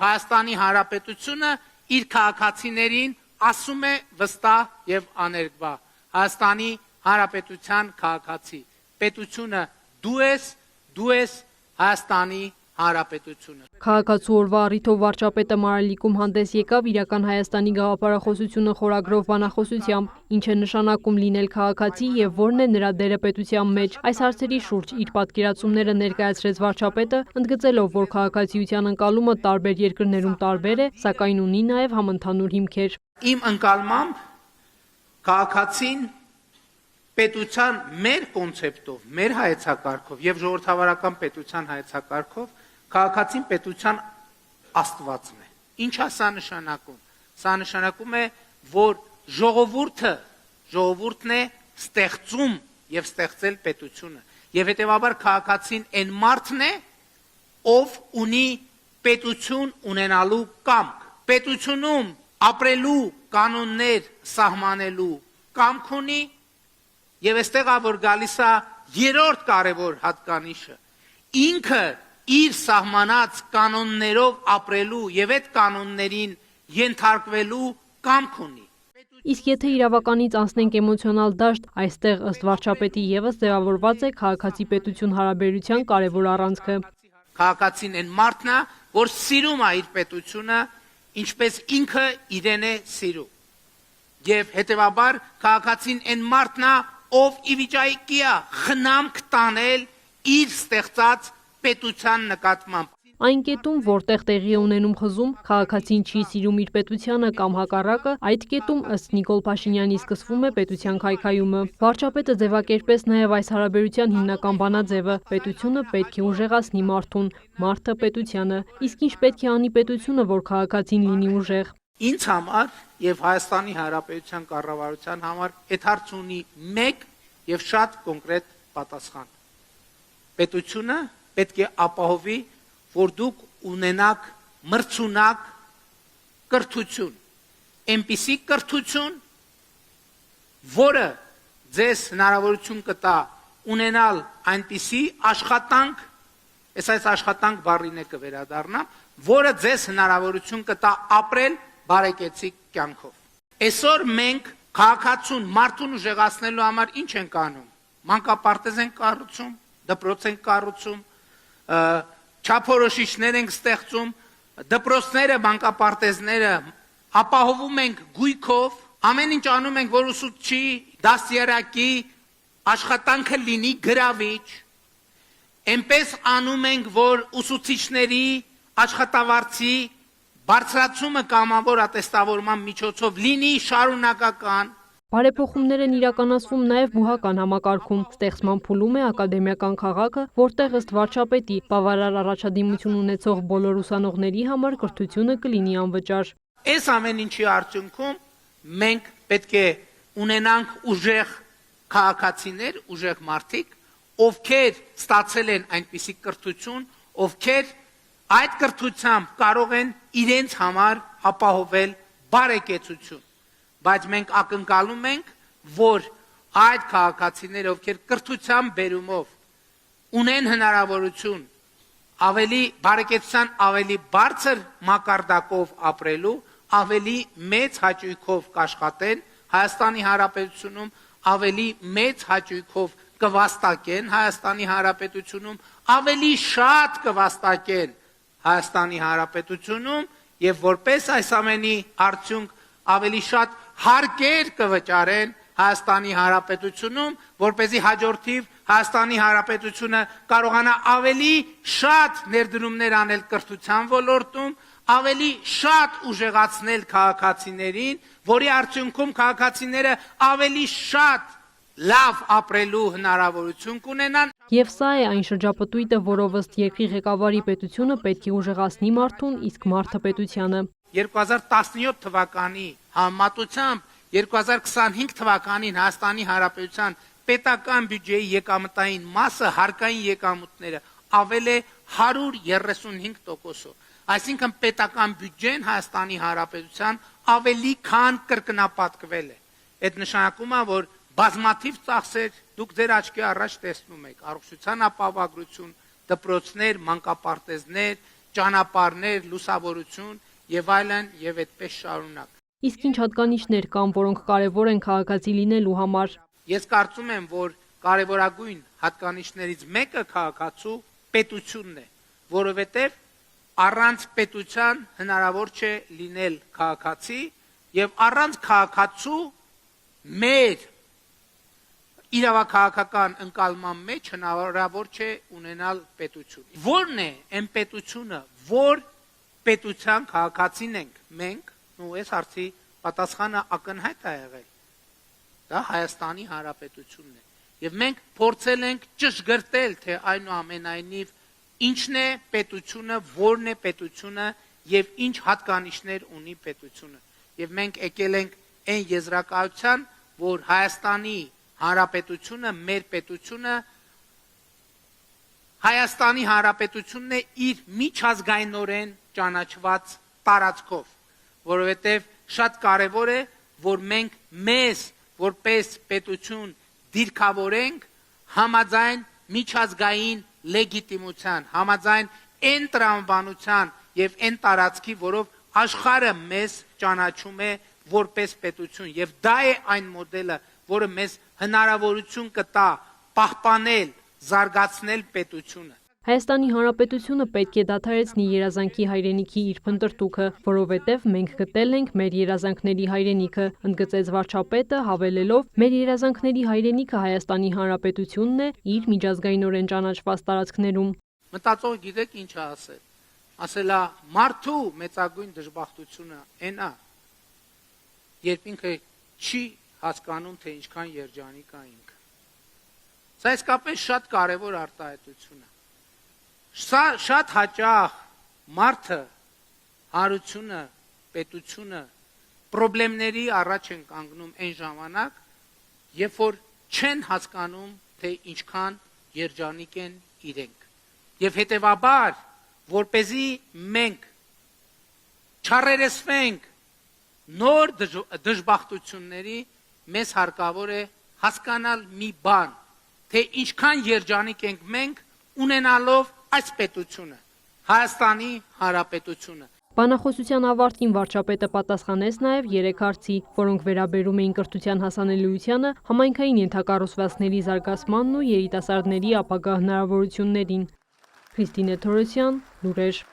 Հայաստանի Հանրապետությունը իր քաղաքացիներին ասում է վստահ եւ աներկբա. Հայաստանի Հանրապետության քաղաքացի, պետությունը դու ես Հայաստանի Հանրապետությունը։ Քաղաքացու օրվա առիթով վարչապետը Մարալիկում հանդես եկավ իրական Հայաստանի գաղափարախոսությունը խորագրով բանախոսությամբ, ինչ է նշանակում լինել քաղաքացի եւ որն է նրա դերը պետության մեջ։ Այս հարցերի շուրջ իր պատկերացումները ներկայացրեց վարչապետը, ընդգծելով, որ քաղաքացիության ընկալումը տարբեր երկրներում տարբեր է, սակայն ունի նաեւ համընդհանուր հիմքեր։ Իմ ընկալմամբ քաղաքացին պետության մեր կոնցեպտով, մեր հայեցակարգով եւ ժողովրդավարական պետության հայեցակարգով քաղաքացին պետության աստվածն է։ Ինչ է սա նշանակում։ Սա նշանակում է, որ ժողովուրդն է ստեղծում եւ ստեղծել պետությունը։ Եվ հետեւաբար քաղաքացին այն մարդն է, ով ունի պետություն ունենալու կամք, պետությունում ապրելու կանոններ սահմանելու կամք ունի, եւ այստեղ որ գալիս է երրորդ կարևոր հատկանիշը, ինքը իր սահմանած կանոններով ապրելու եւ այդ կանոններին ենթարկվելու կամք ունի։ Իսկ եթե իրավականից անցնենք էմոցիոնալ դաշտ, այստեղ ըստ վարչապետի եւս ձևավորված է քաղաքացի պետություն հարաբերության կարևոր առանցքը։ Քաղաքացին այն մարդն է, որ սիրում է իր պետությունը, ինչպես ինքը իրեն է սիրում։ Եվ հետեւաբար քաղաքացին այն մարդն է, ով ի վիճակի է խնամք տանել իր ստեղծած պետության նկատմամբ։ Այն կետում, որտեղ տեղի է ունենում խզում, քաղաքացին չի սիրում իր պետությանը կամ հակառակը, այդ կետում ըստ Նիկոլ Փաշինյանի սկսվում է պետության քայքայումը։ Վարչապետը ձևակերպեց նաև այս հարաբերության հիմնական բանաձևը՝ պետությունը պետք է ուժեղացնի մարդուն, մարդը պետությանը։ Իսկ ինչ պետք է անի պետությունը, որ քաղաքացին լինի ուժեղ։ Ինձ համար եւ Հայաստանի Հանրապետության կառավարության համար այդ հարցը ունի մեկ եւ շատ կոնկրետ պատասխան։ Պետությունը պետք է ապահովի, որ դուք ունենաք մրցունակ կրթություն, այնպիսի կրթություն, որը ձեզ հնարավորություն կտա ունենալ այնպիսի աշխատանք, այս աշխատանք բառին է կվերադառնամ, որը ձեզ հնարավորություն կտա ապրել բարեկեցիկ կյանքով։ Այսօր մենք քաղաքացուն մարդուն ուժեղացնելու համար ինչ ենք անում։ Մանկապարտեզ ենք կառուցում, դպրոց ենք կառուցում, չափորոշիչներ ենք ստեղծում, դպրոցները, մանկապարտեզները ապահովում ենք գույքով, ամեն ինչ անում ենք, որ ուսուցչի, դաստիարակի աշխատանքը լինի գրավիչ, այնպես անում ենք, որ ուսուցիչների աշխատավարձի բարձրացումը կամավոր ատեստավորման միջոցով լինի շարունակական։ Բարեփոխումներ են իրականացվում նաև բուհական համակարգում, ստեղծման փուլում է ակադեմիական քաղաքը, որտեղ ըստ վարչապետի բավարար առաջադիմություն ունեցող բոլոր ուսանողների համար կրթությունը կլինի անվճար։ Այս ամեն ինչի արդյունքում մենք պետք է ունենանք ուժեղ քաղաքացիներ, ուժեղ մարդիկ, ովքեր ստացել են այնպիսի կրթություն, ովքեր այդ կրթությամբ կարող են իրենց համար ապահովել բարեկեցություն, բայց մենք ակնկալում ենք, որ այդ քաղաքացիները, ովքեր կրթության բերումով ունեն հնարավորություն ավելի բարեկեցության ավելի բարձր մակարդակով ապրելու, ավելի մեծ հաճույքով կաշխատեն Հայաստանի Հանրապետությունում, ավելի մեծ հաճույքով կվաստակեն Հայաստանի Հանրապետությունում, ավելի շատ կվաստակեն Հայաստանի Հանրապետությունում եւ որպես այս ամենի արդյունք ավելի շատ հարկեր կվճարեն Հայաստանի Հանրապետությունում, որպեսզի հաջորդիվ Հայաստանի Հանրապետությունը կարողանա ավելի շատ ներդրումներ անել կրթության ոլորտում, ավելի շատ ուժեղացնել քաղաքացիներին, որի արդյունքում քաղաքացիները ավելի շատ լավ ապրելու հնարավորություն կունենան։ Եվ սա է այն շրջապտույտը, որով ըստ երկրի ղեկավարի պետությունը պետք է ուժեղացնի մարդուն, իսկ մարդը պետությանը։ 2017 թվականի համեմատությամբ 2025 թվականին Հայաստանի Հանրապետության պետական բյուջեի եկամտային մասը հարկային եկամուտները ավել է 135%-ով։ Այսինքն պետական բյուջեն Հայաստանի Հանրապետության ավելի քան կրկնապատկվել է։ Այդ նշանակում է, որ բազմաթիվ ծախսեր դուք ձեր աչքի առաջ տեսնում եք, առողջության ապահովագրություն, դպրոցներ, մանկապարտեզներ ճանապարհներ, լուսավորություն եւ այլն եւ այդպես շարունակ։ Իսկ ինչ հատկանիշներ կան, որոնք կարևոր են քաղաքացի լինելու համար։ Ես կարծում եմ, որ կարևորագույն հատկանիշներից մեկը քաղաքացու պետությունն է, որովհետեւ առանց պետության հնարավոր չէ լինել քաղաքացի եւ առանց քաղաքացու մեր իրավաքաղաքական ընկալման մեջ հնարավոր չէ ունենալ պետություն։ Որն է այն պետությունը, որ պետության քաղաքացին ենք մենք, ու այս հարցի պատասխանը ակնհայտ է եղել։ Դա Հայաստանի Հանրապետությունն է։ Եվ մենք փորձել ենք ճշգրտել, թե այնուամենայնիվ ինչն է պետությունը, որն է պետությունը եւ ինչ հատկանիշներ ունի պետությունը։ Եւ մենք եկել ենք այն եզրակացության, որ Հայաստանի Հանրապետությունը, մեր պետությունը Հայաստանի Հանրապետությունն է իր միջազգայինորեն ճանաչված տարածքով, որովհետեւ շատ կարեւոր է, որ մենք մեզ որպես պետություն դիրքավորենք համաձայն միջազգային լեգիտիմության, համաձայն այն տրամաբանության եւ այն տարածքի, որով աշխարհը մեզ ճանաչում է որպես պետություն եւ դա է այն մոդելը, որը մեզ հնարավորություն կտա պահպանել, զարգացնել պետությունը։ Հայաստանի Հանրապետությունը պետք է դադարեցնի երազանքի հայրենիքի իր փնտրտուքը, որովհետև մենք գտել ենք մեր երազանքների հայրենիքը, ընդգծեց վարչապետը, հավելելով, մեր երազանքների հայրենիքը Հայաստանի Հանրապետությունն է իր միջազգայինորեն ճանաչված տարածքներում։ Մտածող գիտեք ինչ է ասել։ Ասելա մարդու մեծագույն դժբախտությունը այն է, երբ ինքը չի հասկանում, թե ինչքան երջանիկ է ինքը։ Սա իսկապես շատ կարևոր արտահայտություն է։ Շատ հաճախ մարդը, հարությունը, պետությունը պրոբլեմների առաջ են կանգնում այն ժամանակ, երբ որ չեն հասկանում, թե ինչքան երջանիկ են իրենք։ Եվ հետևաբար, որպեսզի մենք չառերեսվենք նոր դժբախտությունների, մեզ հարկավոր է հասկանալ մի բան, թե ինչքան երջանիկ ենք մենք ունենալով այս պետությունը, Հայաստանի Հանրապետությունը։ Բանախոսության ավարտին վարչապետը պատասխանեց նաև 3 հարցի, որոնք վերաբերում էին կրթության հասանելիությանը, համայնքային ենթակառուցվածքների զարգացմանն ու երիտասարդների ապագա հնարավորություններին։ Քրիստինե Թորոսյան, լուրեր։